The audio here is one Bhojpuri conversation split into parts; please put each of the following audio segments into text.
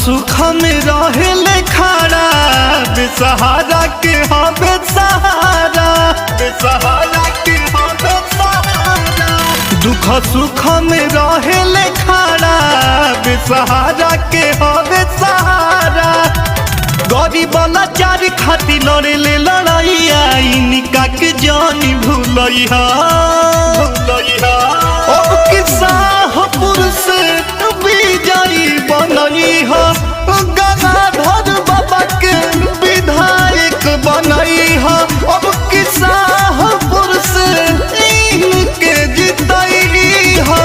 सुख में रहे खड़ा बेसहारा के हाँ बेसहारा बेसहारा के हाँ बेसहारा दुख सुख में रहे खड़ा बेसहारा के हाँ बेसहारा गरीब लाचार खातिर लड़े ले लड़ाइया इनका के जानी भूलैया अब किस्सा पुरुष विजयी बनैहा गंगाधर बाबा के विधायक बनैहा अब किस्सा पुरुष इनके जितैहा।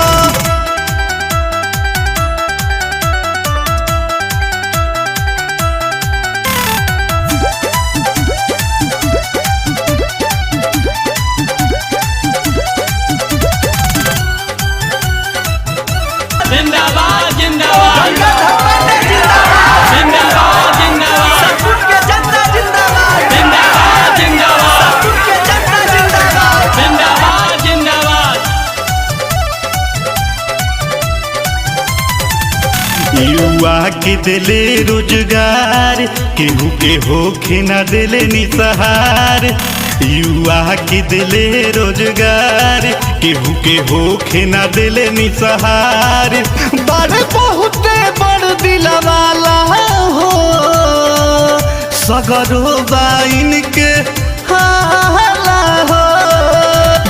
जिंदाबाद जिंदाबाद जिंदाबाद जिंदाबाद सतपुर के जनता जिंदाबाद जिंदाबाद जिंदाबाद सतपुर के जनता जिंदाबाद जिंदाबाद जिंदाबाद। युवा के दिले रोजगार केहू के होखे न दिले निसहार युवा के दिले रोजगार केहू के होखे न दिले निसहार बड़े बहुते बड़ दिला वाला हो सगरो बाइन के हाला हो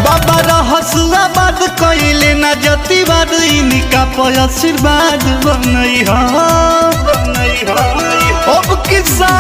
बाबा रहसुआ बात कइले ना जतिवाद इनका पर आशीर्वाद बनैहा अब किस्सा